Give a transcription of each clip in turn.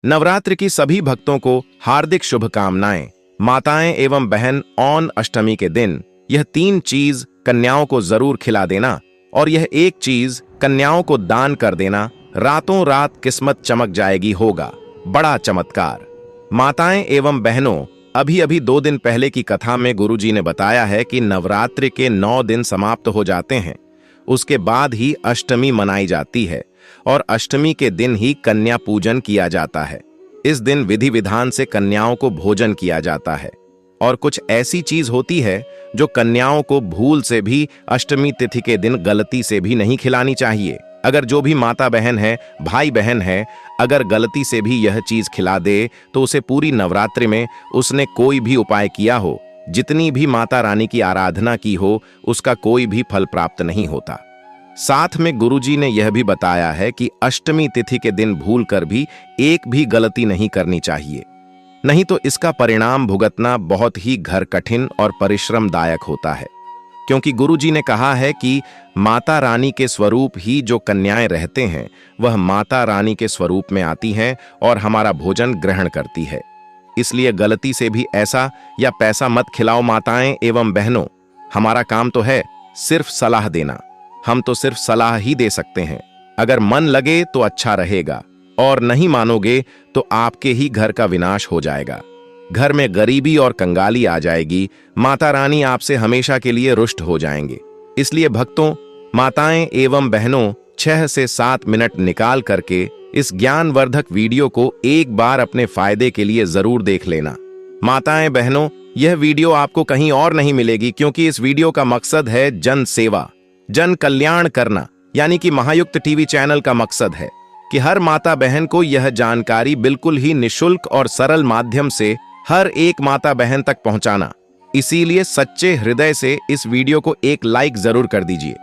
नवरात्र की सभी भक्तों को हार्दिक शुभकामनाएं। माताएं एवं बहन ऑन अष्टमी के दिन यह 3 चीज कन्याओं को जरूर खिला देना और यह एक चीज कन्याओं को दान कर देना, रातों रात किस्मत चमक जाएगी, होगा बड़ा चमत्कार। माताएं एवं बहनों, अभी अभी 2 दिन पहले की कथा में गुरुजी ने बताया है कि नवरात्रि के 9 दिन समाप्त हो जाते हैं, उसके बाद ही अष्टमी मनाई जाती है और अष्टमी के दिन ही कन्या पूजन किया जाता है। इस दिन विधि विधान से कन्याओं को भोजन किया जाता है और कुछ ऐसी चीज होती है जो कन्याओं को भूल से भी अष्टमी तिथि के दिन गलती से भी नहीं खिलानी चाहिए। अगर जो भी माता बहन है, भाई बहन है, अगर गलती से भी यह चीज खिला दे तो उसे पूरी नवरात्रि में उसने कोई भी उपाय किया हो, जितनी भी माता रानी की आराधना की हो, उसका कोई भी फल प्राप्त नहीं होता। साथ में गुरुजी ने यह भी बताया है कि अष्टमी तिथि के दिन भूलकर भी एक भी गलती नहीं करनी चाहिए, नहीं तो इसका परिणाम भुगतना बहुत ही घर कठिन और परिश्रमदायक होता है। क्योंकि गुरुजी ने कहा है कि माता रानी के स्वरूप ही जो कन्याएं रहते हैं वह माता रानी के स्वरूप में आती हैं और हमारा भोजन ग्रहण करती है। इसलिए गलती से भी ऐसा या पैसा मत खिलाओ माताएं एवं बहनों। हमारा काम तो है सिर्फ सलाह देना, हम तो सिर्फ सलाह ही दे सकते हैं। अगर मन लगे तो अच्छा रहेगा और नहीं मानोगे तो आपके ही घर का विनाश हो जाएगा। घर में गरीबी और कंगाली आ जाएगी, माता रानी आपसे हमेशा के लिए रुष्ट हो जाएंगे। इसलिए भक्तों, माताएं एवं बहनों, 6 से 7 मिनट निकाल करके इस ज्ञानवर्धक वीडियो को एक बार अपने फायदे के लिए जरूर देख लेना। माताएं बहनों, यह वीडियो आपको कहीं और नहीं मिलेगी, क्योंकि इस वीडियो का मकसद है जन सेवा, जन कल्याण करना। यानी कि महायुक्त टीवी चैनल का मकसद है कि हर माता बहन को यह जानकारी बिल्कुल ही निशुल्क और सरल माध्यम से हर एक माता बहन तक पहुंचाना। इसीलिए सच्चे हृदय से इस वीडियो को एक लाइक जरूर कर दीजिए।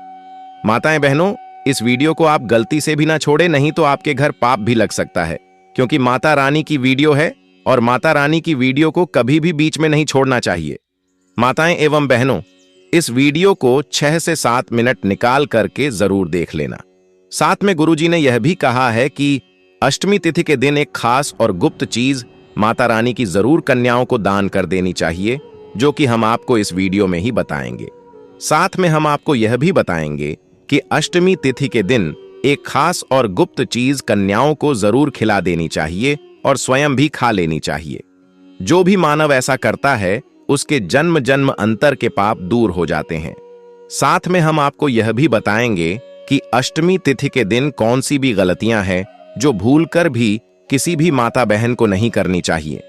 माताएं बहनों, इस वीडियो को आप गलती से भी ना छोड़े, नहीं तो आपके घर पाप भी लग सकता है, क्योंकि माता रानी की वीडियो है और माता रानी की वीडियो को कभी भी बीच में नहीं छोड़ना चाहिए। माताएं एवं बहनों, इस वीडियो को 6 से 7 मिनट निकाल करके जरूर देख लेना। साथ में गुरुजी ने यह भी कहा है कि अष्टमी तिथि के दिन एक खास और गुप्त चीज माता रानी की जरूर कन्याओं को दान कर देनी चाहिए, जो कि हम आपको इस वीडियो में ही बताएंगे। साथ में हम आपको यह भी बताएंगे कि अष्टमी तिथि के दिन एक खास और गुप्त चीज कन्याओं को जरूर खिला देनी चाहिए और स्वयं भी खा लेनी चाहिए। जो भी मानव ऐसा करता है उसके जन्म जन्म अंतर के पाप दूर हो जाते हैं। साथ में हम आपको यह भी बताएंगे कि अष्टमी तिथि के दिन कौन सी भी गलतियां हैं जो भूलकर भी किसी भी माता बहन को नहीं करनी चाहिए।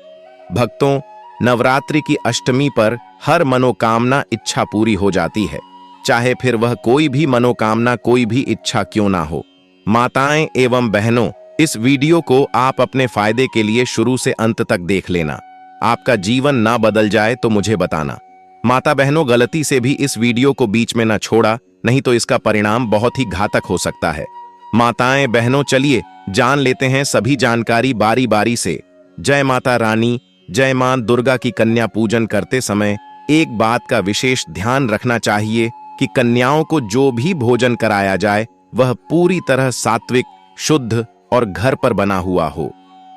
भक्तों, नवरात्रि की अष्टमी पर हर मनोकामना इच्छा पूरी हो जाती है, चाहे फिर वह कोई भी मनोकामना, कोई भी इच्छा क्यों ना हो। माताएं एवं बहनों, इस वीडियो को आप अपने फायदे के लिए शुरू से अंत तक देख लेना। आपका जीवन ना बदल जाए तो मुझे बताना। माता बहनों, गलती से भी इस वीडियो को बीच में ना छोड़ा, नहीं तो इसका परिणाम बहुत ही घातक हो सकता है। माताएं बहनों, चलिए जान लेते हैं सभी जानकारी बारी बारी से। जय माता रानी, जय मां दुर्गा की कन्या पूजन करते समय एक बात का विशेष ध्यान रखना चाहिए कि कन्याओं को जो भी भोजन कराया जाए वह पूरी तरह सात्विक, शुद्ध और घर पर बना हुआ हो।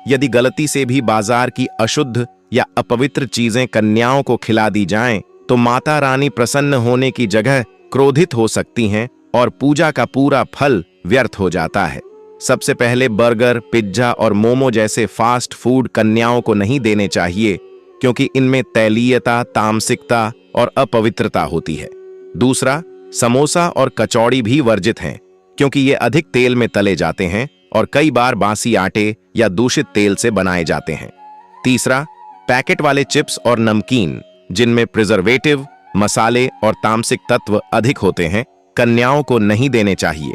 यदि गलती से भी बाजार की अशुद्ध या अपवित्र चीजें कन्याओं को खिला दी जाएं, तो माता रानी प्रसन्न होने की जगह क्रोधित हो सकती हैं और पूजा का पूरा फल व्यर्थ हो जाता है। सबसे पहले बर्गर, पिज्जा और मोमो जैसे फास्ट फूड कन्याओं को नहीं देने चाहिए, क्योंकि इनमें तैलीयता, तामसिकता और अपवित्रता होती है। दूसरा, समोसा और कचौड़ी भी वर्जित हैं, क्योंकि ये अधिक तेल में तले जाते हैं और कई बार बासी आटे या दूषित तेल से बनाए जाते हैं। तीसरा, पैकेट वाले चिप्स और नमकीन, जिनमें प्रिजर्वेटिव, मसाले और तामसिक तत्व अधिक होते हैं, कन्याओं को नहीं देने चाहिए।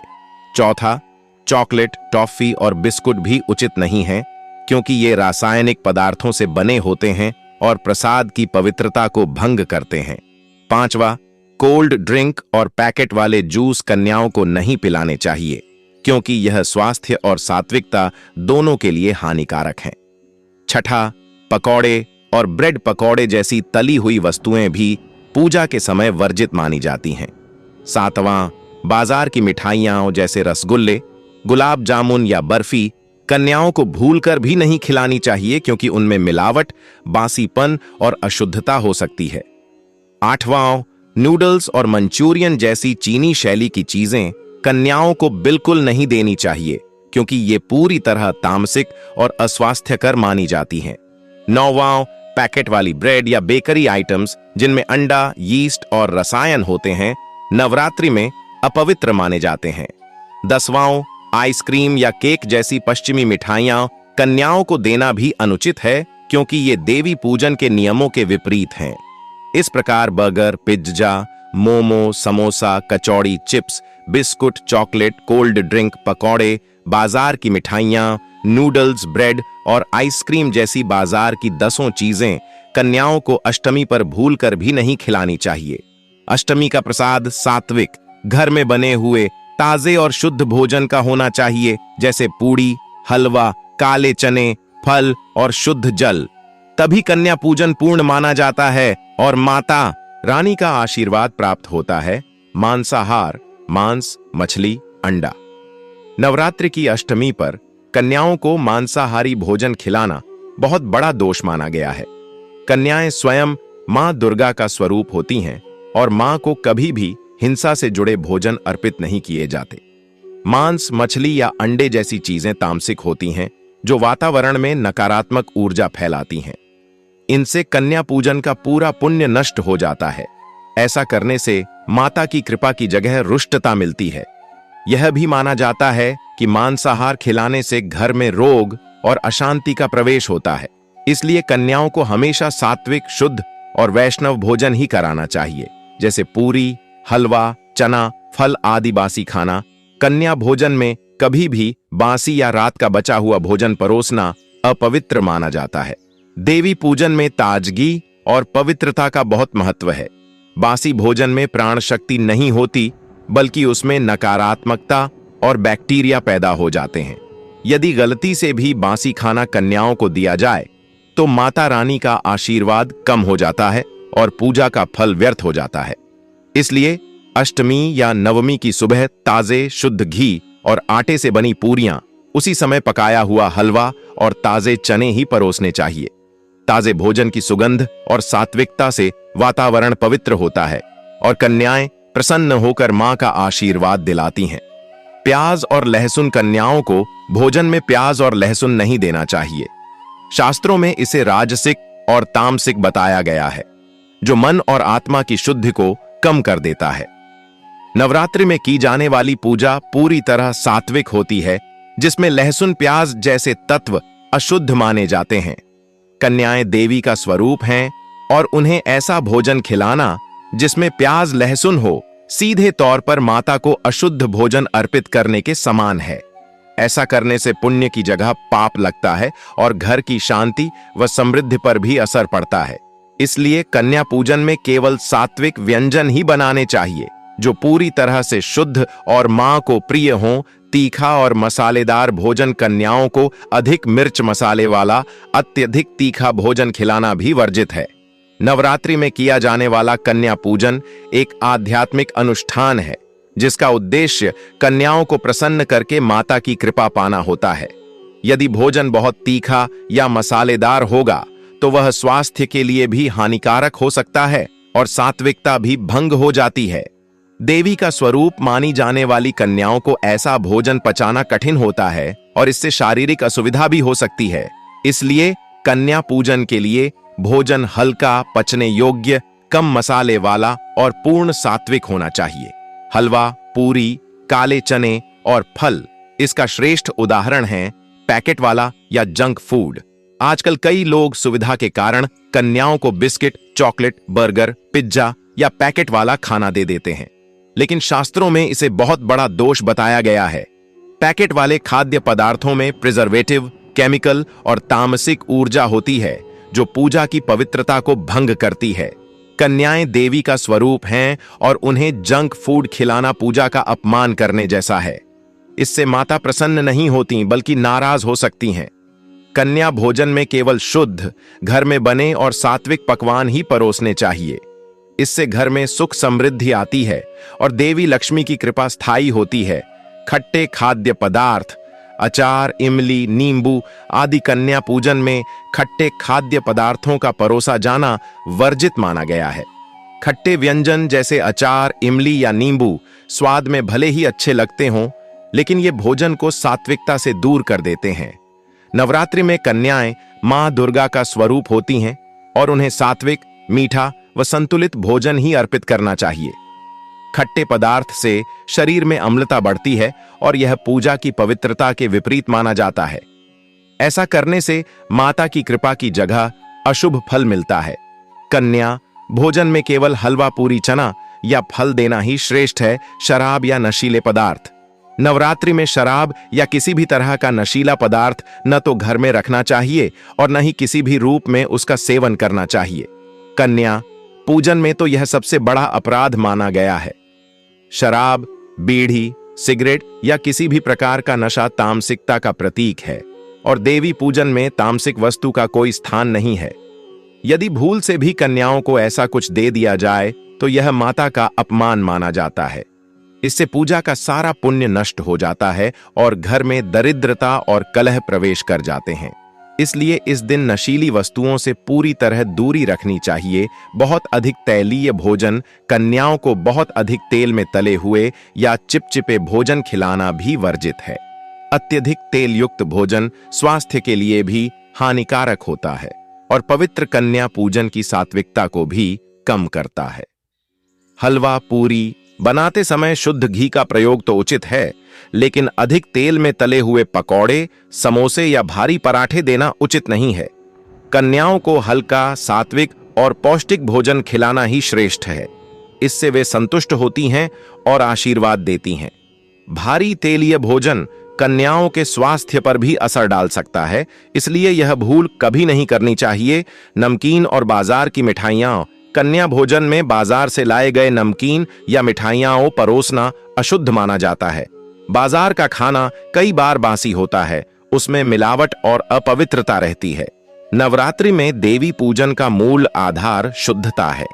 चौथा, चॉकलेट, टॉफी और बिस्कुट भी उचित नहीं है, क्योंकि ये रासायनिक पदार्थों से बने होते हैं और प्रसाद की पवित्रता को भंग करते हैं। पांचवा, कोल्ड ड्रिंक और पैकेट वाले जूस कन्याओं को नहीं पिलाने चाहिए, क्योंकि यह स्वास्थ्य और सात्विकता दोनों के लिए हानिकारक हैं। छठा, पकौड़े और ब्रेड पकौड़े जैसी तली हुई वस्तुएं भी पूजा के समय वर्जित मानी जाती हैं। सातवां, बाजार की मिठाइयां जैसे रसगुल्ले, गुलाब जामुन या बर्फी कन्याओं को भूलकर भी नहीं खिलानी चाहिए क्योंकि उनमें मिलावट, बासीपन और अशुद्धता हो सकती है। 8वां, नूडल्स और मंचूरियन जैसी चीनी शैली की चीजें कन्याओं को बिल्कुल नहीं देनी चाहिए क्योंकि ये पूरी तरह तामसिक और अस्वास्थ्यकर मानी जाती हैं। 9वां, पैकेट वाली ब्रेड या बेकरी आइटम्स जिनमें अंडा, यीस्ट और रसायन होते हैं नवरात्रि में अपवित्र माने जाते हैं। 10वां, आइसक्रीम या केक जैसी पश्चिमी मिठाइयां कन्याओं को देना भी अनुचित है क्योंकि ये देवी पूजन के नियमों के विपरीत हैं। इस प्रकार burger, pizza, momo, samosa, kachori, chips, biscuit, chocolate, cold drink, पकौड़े, बाजार की मिठाइयां, नूडल्स, ब्रेड और आइसक्रीम जैसी बाजार की 10 चीजें कन्याओं को अष्टमी पर भूलकर भी नहीं खिलानी चाहिए। अष्टमी का प्रसाद सात्विक, घर में बने हुए ताजे और शुद्ध भोजन का होना चाहिए, जैसे पूड़ी, हलवा, काले चने, फल और शुद्ध जल। तभी कन्या पूजन पूर्ण माना जाता है और माता रानी का आशीर्वाद प्राप्त होता है। मांसाहार, मांस, मछली, अंडा। नवरात्रि की अष्टमी पर कन्याओं को मांसाहारी भोजन खिलाना बहुत बड़ा दोष माना गया है। कन्याएं स्वयं मां दुर्गा का स्वरूप होती हैं और मां को कभी भी हिंसा से जुड़े भोजन अर्पित नहीं किए जाते। मांस, मछली या अंडे जैसी चीजें तामसिक होती हैं जो वातावरण में नकारात्मक ऊर्जा फैलाती हैं। इनसे कन्या पूजन का पूरा पुण्य नष्ट हो जाता है। ऐसा करने से माता की कृपा की जगह रुष्टता मिलती है। यह भी माना जाता है कि मांसाहार खिलाने से घर में रोग और अशांति का प्रवेश होता है। इसलिए कन्याओं को हमेशा सात्विक, शुद्ध और वैष्णव भोजन ही कराना चाहिए, जैसे पूरी, हलवा, चना, फल आदि बासी खाना। कन्या भोजन में कभी भी बासी या रात का बचा हुआ भोजन परोसना अपवित्र माना जाता है। देवी पूजन में ताजगी और पवित्रता का बहुत महत्व है। बासी भोजन में प्राण शक्ति नहीं होती, बल्कि उसमें नकारात्मकता और बैक्टीरिया पैदा हो जाते हैं। यदि गलती से भी बासी खाना कन्याओं को दिया जाए तो माता रानी का आशीर्वाद कम हो जाता है और पूजा का फल व्यर्थ हो जाता है। इसलिए अष्टमी या नवमी की सुबह ताजे शुद्ध घी और आटे से बनी पूरियां, उसी समय पकाया हुआ हलवा और ताजे चने ही परोसने चाहिए। ताजे भोजन की सुगंध और सात्विकता से वातावरण पवित्र होता है और कन्याएं प्रसन्न होकर मां का आशीर्वाद दिलाती हैं। प्याज और लहसुन कन्याओं को भोजन में प्याज और लहसुन नहीं देना चाहिए। शास्त्रों में इसे राजसिक और तामसिक बताया गया है, जो मन और आत्मा की शुद्धि को कम कर देता है। नवरात्रि में की जाने वाली पूजा पूरी तरह सात्विक होती है, जिसमें लहसुन, प्याज जैसे तत्व अशुद्ध माने जाते हैं। कन्याएं देवी का स्वरूप हैं और उन्हें ऐसा भोजन खिलाना जिसमें प्याज, लहसुन हो, सीधे तौर पर माता को अशुद्ध भोजन अर्पित करने के समान है। ऐसा करने से पुण्य की जगह पाप लगता है और घर की शांति व समृद्धि पर भी असर पड़ता है। इसलिए कन्या पूजन में केवल सात्विक व्यंजन ही बनाने चाहिए, जो पूरी तरह से शुद्ध और मां को प्रिय हों। तीखा और मसालेदार भोजन कन्याओं को अधिक मिर्च मसाले वाला अत्यधिक तीखा भोजन खिलाना भी वर्जित है। नवरात्रि में किया जाने वाला कन्या पूजन एक आध्यात्मिक अनुष्ठान है, जिसका उद्देश्य कन्याओं को प्रसन्न करके माता की कृपा पाना होता है। यदि भोजन बहुत तीखा या मसालेदार होगा तो वह स्वास्थ्य के लिए भी हानिकारक हो सकता है और सात्विकता भी भंग हो जाती है। देवी का स्वरूप मानी जाने वाली कन्याओं को ऐसा भोजन पचाना कठिन होता है और इससे शारीरिक असुविधा भी हो सकती है। इसलिए कन्या पूजन के लिए भोजन हल्का, पचने योग्य, कम मसाले वाला और पूर्ण सात्विक होना चाहिए। हलवा, पूरी, काले चने और फल इसका श्रेष्ठ उदाहरण है। पैकेट वाला या जंक फूड, आजकल कई लोग सुविधा के कारण कन्याओं को बिस्किट, चॉकलेट, बर्गर, पिज्जा या पैकेट वाला खाना दे देते हैं, लेकिन शास्त्रों में इसे बहुत बड़ा दोष बताया गया है। पैकेट वाले खाद्य पदार्थों में प्रिजर्वेटिव, केमिकल और तामसिक ऊर्जा होती है, जो पूजा की पवित्रता को भंग करती है। कन्याएं देवी का स्वरूप हैं और उन्हें जंक फूड खिलाना पूजा का अपमान करने जैसा है। इससे माता प्रसन्न नहीं होती, बल्कि नाराज हो सकती हैं। कन्या भोजन में केवल शुद्ध, घर में बने और सात्विक पकवान ही परोसने चाहिए। इससे घर में सुख समृद्धि आती है और देवी लक्ष्मी की कृपा स्थायी होती है। खट्टे खाद्य पदार्थ, अचार, इमली, नींबू आदि कन्या पूजन में खट्टे खाद्य पदार्थों का परोसा जाना वर्जित माना गया है। खट्टे व्यंजन जैसे अचार, इमली या नींबू स्वाद में भले ही अच्छे लगते हों, लेकिन ये भोजन को सात्विकता से दूर कर देते हैं। नवरात्रि में कन्याएं मां दुर्गा का स्वरूप होती हैं और उन्हें सात्विक, मीठा व संतुलित भोजन ही अर्पित करना चाहिए। खट्टे पदार्थ से शरीर में अम्लता बढ़ती है और यह पूजा की पवित्रता के विपरीत माना जाता है। ऐसा करने से माता की कृपा की जगह अशुभ फल मिलता है। कन्या भोजन में केवल हलवा, पूरी, चना या फल देना ही श्रेष्ठ है, शराब या नशीले पदार्थ। नवरात्रि में शराब या किसी भी तरह का नशीला पदार्थ न तो घर में रखना चाहिए और न ही किसी भी रूप में उसका सेवन करना चाहिए। कन्या पूजन में तो यह सबसे बड़ा अपराध माना गया है। शराब, बीड़ी, सिगरेट या किसी भी प्रकार का नशा तामसिकता का प्रतीक है और देवी पूजन में तामसिक वस्तु का कोई स्थान नहीं है। यदि भूल से भी कन्याओं को ऐसा कुछ दे दिया जाए तो यह माता का अपमान माना जाता है। इससे पूजा का सारा पुण्य नष्ट हो जाता है और घर में दरिद्रता और कलह प्रवेश कर जाते हैं। इसलिए इस दिन नशीली वस्तुओं से पूरी तरह दूरी रखनी चाहिए। बहुत अधिक तैलीय भोजन, कन्याओं को बहुत अधिक तेल में तले हुए या चिपचिपे भोजन खिलाना भी वर्जित है। अत्यधिक तेल युक्त भोजन स्वास्थ्य के लिए भी हानिकारक होता है और पवित्र कन्या पूजन की सात्विकता को भी कम करता है। हलवा, पूरी बनाते समय शुद्ध घी का प्रयोग तो उचित है, लेकिन अधिक तेल में तले हुए पकौड़े, समोसे या भारी पराठे देना उचित नहीं है। कन्याओं को हल्का, सात्विक और पौष्टिक भोजन खिलाना ही श्रेष्ठ है। इससे वे संतुष्ट होती हैं और आशीर्वाद देती हैं। भारी तेलीय भोजन कन्याओं के स्वास्थ्य पर भी असर डाल सकता है, इसलिए यह भूल कभी नहीं करनी चाहिए। नमकीन और बाजार की मिठाइयां कन्या भोजन में बाजार से लाए गए नमकीन या मिठाइयां परोसना अशुद्ध माना जाता है। बाजार का खाना कई बार बासी होता है, उसमें मिलावट और अपवित्रता रहती है। नवरात्रि में देवी पूजन का मूल आधार शुद्धता है।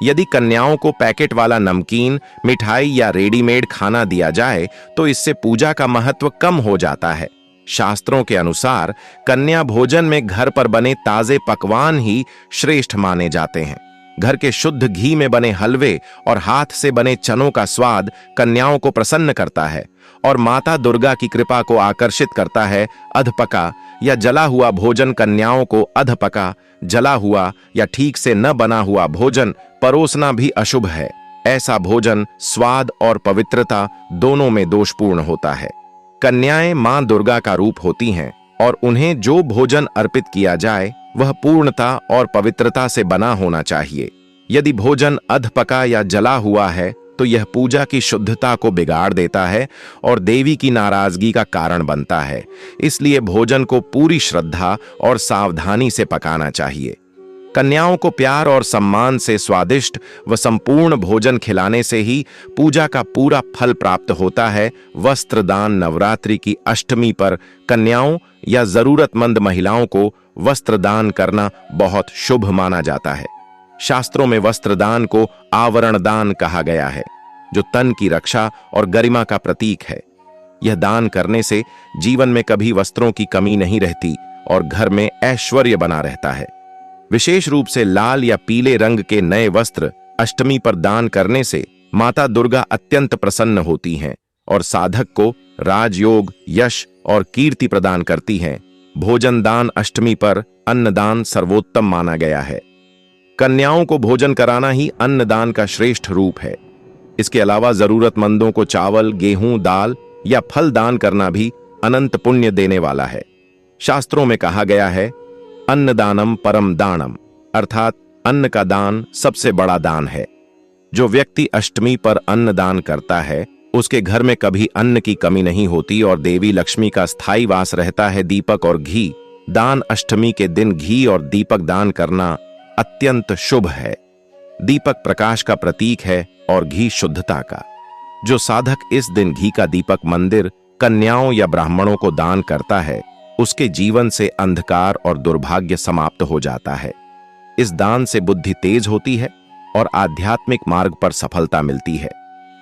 यदि कन्याओं को पैकेट वाला नमकीन, मिठाई या रेडीमेड खाना दिया जाए तो इससे पूजा का महत्व कम हो जाता है। शास्त्रों के अनुसार कन्या भोजन में घर पर बने ताजे पकवान ही श्रेष्ठ माने जाते हैं। घर के शुद्ध घी में बने हलवे और हाथ से बने चनों का स्वाद कन्याओं को प्रसन्न करता है और माता दुर्गा की कृपा को आकर्षित करता है। अधपका या जला हुआ भोजन कन्याओं को अधपका, जला हुआ या ठीक से न बना हुआ भोजन परोसना भी अशुभ है। ऐसा भोजन स्वाद और पवित्रता दोनों में दोषपूर्ण होता है। कन्याएं मां दुर्गा का रूप होती हैं और उन्हें जो भोजन अर्पित किया जाए वह पूर्णता और पवित्रता से बना होना चाहिए। यदि भोजन अधपका या जला हुआ है तो यह पूजा की शुद्धता को बिगाड़ देता है और देवी की नाराजगी का कारण बनता है। इसलिए भोजन को पूरी श्रद्धा और सावधानी से पकाना चाहिए। कन्याओं को प्यार और सम्मान से स्वादिष्ट व संपूर्ण भोजन खिलाने से ही पूजा का पूरा फल प्राप्त होता है। वस्त्र दान नवरात्रि की अष्टमी पर कन्याओं या जरूरतमंद महिलाओं को वस्त्र दान करना बहुत शुभ माना जाता है। शास्त्रों में वस्त्र दान को आवरण दान कहा गया है, जो तन की रक्षा और गरिमा का प्रतीक है। यह दान करने से जीवन में कभी वस्त्रों की कमी नहीं रहती और घर में ऐश्वर्य बना रहता है। विशेष रूप से लाल या पीले रंग के नए वस्त्र अष्टमी पर दान करने से माता दुर्गा अत्यंत प्रसन्न होती हैं और साधक को राजयोग, यश और कीर्ति प्रदान करती हैं। भोजन दान अष्टमी पर अन्नदान सर्वोत्तम माना गया है। कन्याओं को भोजन कराना ही अन्नदान का श्रेष्ठ रूप है। इसके अलावा जरूरतमंदों को चावल, गेहूं, दाल या फल दान करना भी अनंत पुण्य देने वाला है। शास्त्रों में कहा गया है, अन्नदानम परम दानम, अर्थात अन्न का दान सबसे बड़ा दान है। जो व्यक्ति अष्टमी पर अन्न दान करता है उसके घर में कभी अन्न की कमी नहीं होती और देवी लक्ष्मी का स्थायी वास रहता है। दीपक और घी दान अष्टमी के दिन घी और दीपक दान करना अत्यंत शुभ है। दीपक प्रकाश का प्रतीक है और घी शुद्धता का। जो साधक इस दिन घी का दीपक मंदिर, कन्याओं या ब्राह्मणों को दान करता है उसके जीवन से अंधकार और दुर्भाग्य समाप्त हो जाता है। इस दान से बुद्धि तेज होती है और आध्यात्मिक मार्ग पर सफलता मिलती है।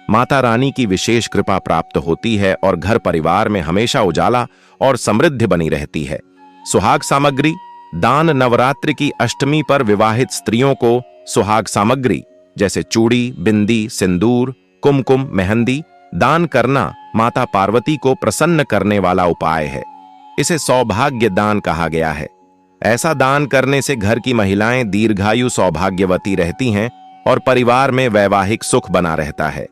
माता रानी की विशेष कृपा प्राप्त होती है और घर परिवार में हमेशा उजाला और समृद्धि बनी रहती है। सुहाग सामग्री दान। नवरात्रि की अष्टमी पर विवाहित स्त्रियों को सुहाग सामग्री जैसे चूड़ी, बिंदी, सिंदूर, कुमकुम, मेहंदी दान करना माता पार्वती को प्रसन्न करने वाला उपाय है। इसे सौभाग्य दान कहा गया है। ऐसा दान करने से घर की महिलाएं दीर्घायु सौभाग्यवती रहती हैं और परिवार में वैवाहिक सुख बना रहता है।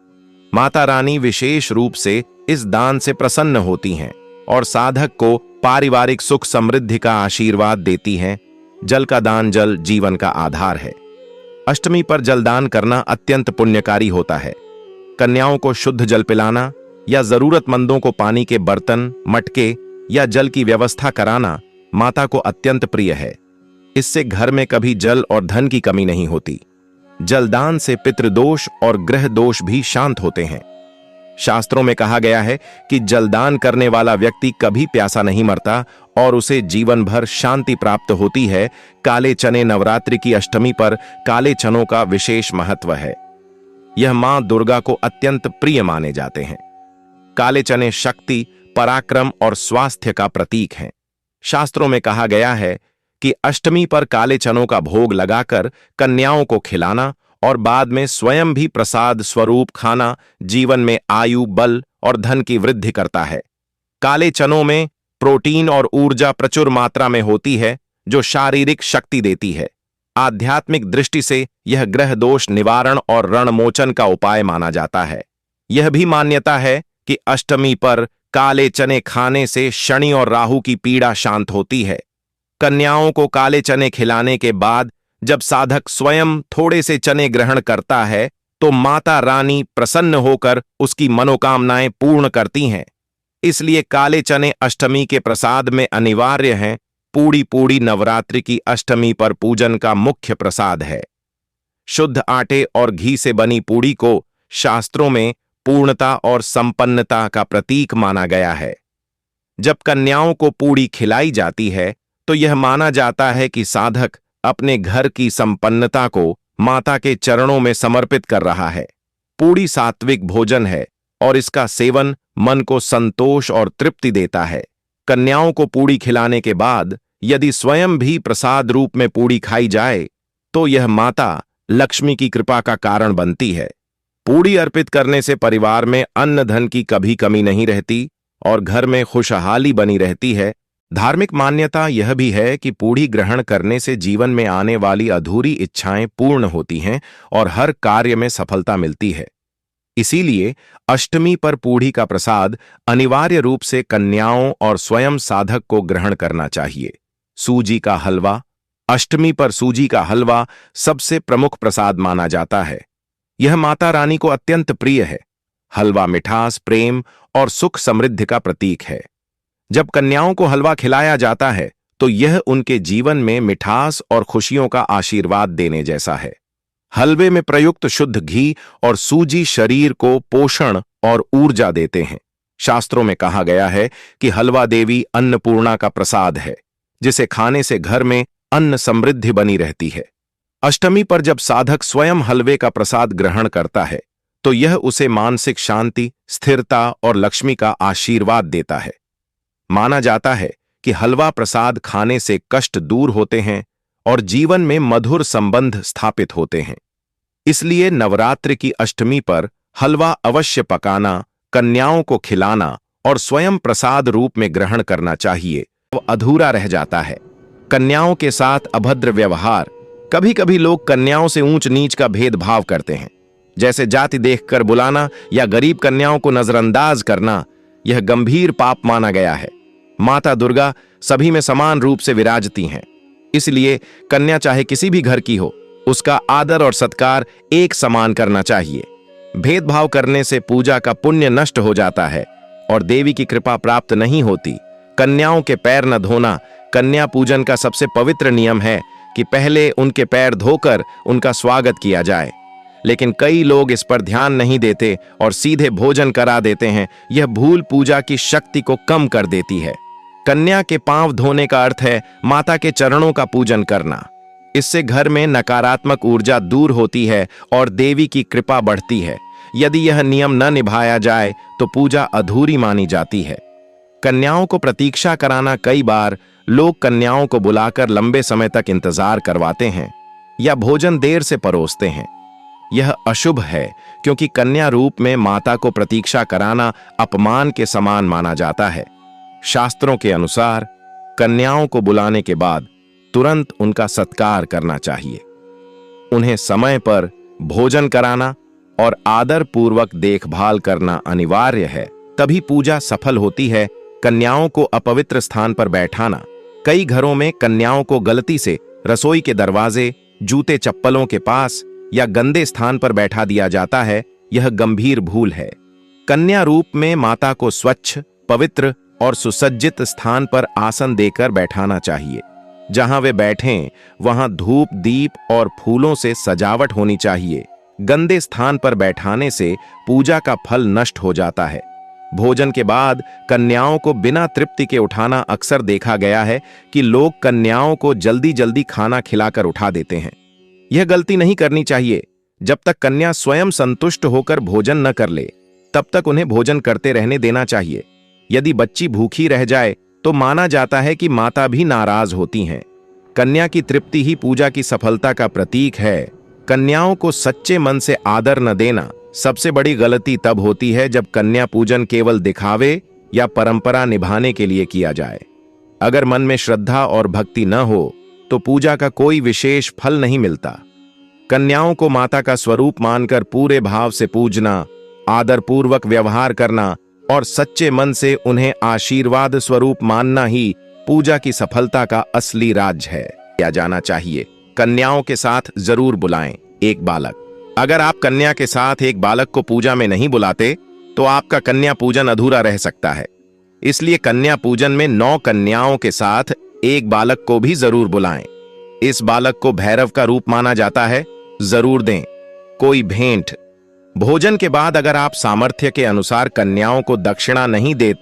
माता रानी विशेष रूप से इस दान से प्रसन्न होती हैं और साधक को पारिवारिक सुख समृद्धि का आशीर्वाद देती हैं। जल का दान। जल जीवन का आधार है। अष्टमी पर जलदान करना अत्यंत पुण्यकारी होता है। कन्याओं को शुद्ध जल पिलाना या जरूरतमंदों को पानी के बर्तन, मटके या जल की व्यवस्था कराना माता को अत्यंत प्रिय है। इससे घर में कभी जल और धन की कमी नहीं होती। जलदान से पितृदोष और ग्रह दोष भी शांत होते हैं। शास्त्रों में कहा गया है कि जलदान करने वाला व्यक्ति कभी प्यासा नहीं मरता और उसे जीवन भर शांति प्राप्त होती है। काले चने। नवरात्रि की अष्टमी पर काले चनों का विशेष महत्व है। यह मां दुर्गा को अत्यंत प्रिय माने जाते हैं। काले चने शक्ति, पराक्रम और स्वास्थ्य का प्रतीक हैं। शास्त्रों में कहा गया है कि अष्टमी पर काले चनों का भोग लगाकर कन्याओं को खिलाना और बाद में स्वयं भी प्रसाद स्वरूप खाना जीवन में आयु, बल और धन की वृद्धि करता है। काले चनों में प्रोटीन और ऊर्जा प्रचुर मात्रा में होती है जो शारीरिक शक्ति देती है। आध्यात्मिक दृष्टि से यह ग्रह दोष निवारण और रणमोचन का उपाय माना जाता है। यह भी मान्यता है कि अष्टमी पर काले चने खाने से शनि और राहु की पीड़ा शांत होती है। कन्याओं को काले चने खिलाने के बाद जब साधक स्वयं थोड़े से चने ग्रहण करता है तो माता रानी प्रसन्न होकर उसकी मनोकामनाएं पूर्ण करती हैं। इसलिए काले चने अष्टमी के प्रसाद में अनिवार्य हैं। पूड़ी। पूड़ी नवरात्रि की अष्टमी पर पूजन का मुख्य प्रसाद है। शुद्ध आटे और घी से बनी पूड़ी को शास्त्रों में पूर्णता और संपन्नता का प्रतीक माना गया है। जब कन्याओं को पूड़ी खिलाई जाती है तो यह माना जाता है कि साधक अपने घर की संपन्नता को माता के चरणों में समर्पित कर रहा है। पूड़ी सात्विक भोजन है और इसका सेवन मन को संतोष और तृप्ति देता है। कन्याओं को पूड़ी खिलाने के बाद यदि स्वयं भी प्रसाद रूप में पूड़ी खाई जाए तो यह माता लक्ष्मी की कृपा का कारण बनती है। पूड़ी अर्पित करने से परिवार में अन्न धन की कभी कमी नहीं रहती और घर में खुशहाली बनी रहती है। धार्मिक मान्यता यह भी है कि पूड़ी ग्रहण करने से जीवन में आने वाली अधूरी इच्छाएं पूर्ण होती हैं और हर कार्य में सफलता मिलती है। इसीलिए अष्टमी पर पूड़ी का प्रसाद अनिवार्य रूप से कन्याओं और स्वयं साधक को ग्रहण करना चाहिए। सूजी का हलवा। अष्टमी पर सूजी का हलवा सबसे प्रमुख प्रसाद माना जाता है। यह माता रानी को अत्यंत प्रिय है। हलवा मिठास, प्रेम और सुख समृद्धि का प्रतीक है। जब कन्याओं को हलवा खिलाया जाता है तो यह उनके जीवन में मिठास और खुशियों का आशीर्वाद देने जैसा है। हलवे में प्रयुक्त शुद्ध घी और सूजी शरीर को पोषण और ऊर्जा देते हैं। शास्त्रों में कहा गया है कि हलवा देवी अन्नपूर्णा का प्रसाद है, जिसे खाने से घर में अन्न समृद्धि बनी रहती है। अष्टमी पर जब साधक स्वयं हलवे का प्रसाद ग्रहण करता है तो यह उसे मानसिक शांति, स्थिरता और लक्ष्मी का आशीर्वाद देता है। माना जाता है कि हलवा प्रसाद खाने से कष्ट दूर होते हैं और जीवन में मधुर संबंध स्थापित होते हैं। इसलिए नवरात्रि की अष्टमी पर हलवा अवश्य पकाना, कन्याओं को खिलाना और स्वयं प्रसाद रूप में ग्रहण करना चाहिए। वो अधूरा रह जाता है। कन्याओं के साथ अभद्र व्यवहार। कभी कभी लोग कन्याओं से ऊंच नीच का भेदभाव करते हैं, जैसे जाति देखकर बुलाना या गरीब कन्याओं को नजरअंदाज करना। यह गंभीर पाप माना गया है। माता दुर्गा सभी में समान रूप से विराजती हैं। इसलिए कन्या चाहे किसी भी घर की हो, उसका आदर और सत्कार एक समान करना चाहिए। भेदभाव करने से पूजा का पुण्य नष्ट हो जाता है और देवी की कृपा प्राप्त नहीं होती। कन्याओं के पैर न धोना। कन्या पूजन का सबसे पवित्र नियम है कि पहले उनके पैर धोकर उनका स्वागत किया जाए, लेकिन कई लोग इस पर ध्यान नहीं देते और सीधे भोजन करा देते हैं। यह भूल पूजा की शक्ति को कम कर देती है। कन्या के पांव धोने का अर्थ है माता के चरणों का पूजन करना। इससे घर में नकारात्मक ऊर्जा दूर होती है और देवी की कृपा बढ़ती है। यदि यह नियम न निभाया जाए तो पूजा अधूरी मानी जाती है। कन्याओं को प्रतीक्षा कराना, कई बार लोग कन्याओं को बुलाकर लंबे समय तक इंतजार करवाते हैं या भोजन देर से परोसते हैं। यह अशुभ है, क्योंकि कन्या रूप में माता को प्रतीक्षा कराना अपमान के समान माना जाता है। शास्त्रों के अनुसार कन्याओं को बुलाने के बाद तुरंत उनका सत्कार करना चाहिए। उन्हें समय पर भोजन कराना और आदर पूर्वक देखभाल करना अनिवार्य है, तभी पूजा सफल होती है। कन्याओं को अपवित्र स्थान पर बैठाना, कई घरों में कन्याओं को गलती से रसोई के दरवाजे, जूते चप्पलों के पास या गंदे स्थान पर बैठा दिया जाता है। यह गंभीर भूल है। कन्या रूप में माता को स्वच्छ, पवित्र और सुसज्जित स्थान पर आसन देकर बैठाना चाहिए। जहां वे बैठें वहां धूप, दीप और फूलों से सजावट होनी चाहिए। गंदे स्थान पर बैठाने से पूजा का फल नष्ट हो जाता है। भोजन के बाद कन्याओं को बिना तृप्ति के उठाना अक्सर देखा गया है कि लोग कन्याओं को जल्दी जल्दी खाना खिलाकर उठा देते हैं। यह गलती नहीं करनी चाहिए। जब तक कन्या स्वयं संतुष्ट होकर भोजन न कर ले, तब तक उन्हें भोजन करते रहने देना चाहिए। यदि बच्ची भूखी रह जाए तो माना जाता है कि माता भी नाराज होती हैं। कन्या की तृप्ति ही पूजा की सफलता का प्रतीक है। कन्याओं को सच्चे मन से आदर न देना सबसे बड़ी गलती तब होती है जब कन्या पूजन केवल दिखावे या परंपरा निभाने के लिए किया जाए। अगर मन में श्रद्धा और भक्ति न हो तो पूजा का कोई विशेष फल नहीं मिलता। कन्याओं को माता का स्वरूप मानकर पूरे भाव से पूजना, आदरपूर्वक व्यवहार करना और सच्चे मन से उन्हें आशीर्वाद स्वरूप मानना ही पूजा की सफलता का असली राज है। किया जाना चाहिए। कन्याओं के साथ जरूर बुलाएं एक बालक। अगर आप कन्या के साथ एक बालक को पूजा में नहीं बुलाते तो आपका कन्या पूजन अधूरा रह सकता है। इसलिए कन्या पूजन में 9 कन्याओं के साथ एक बालक को भी जरूर बुलाएं। इस बालक को भैरव का रूप माना जाता है, जरूर दें। कोई भेंट। भोजन के बाद अगर आप सामर्थ्य के अनुसार कन्याओं को दक्षिणा नहीं देते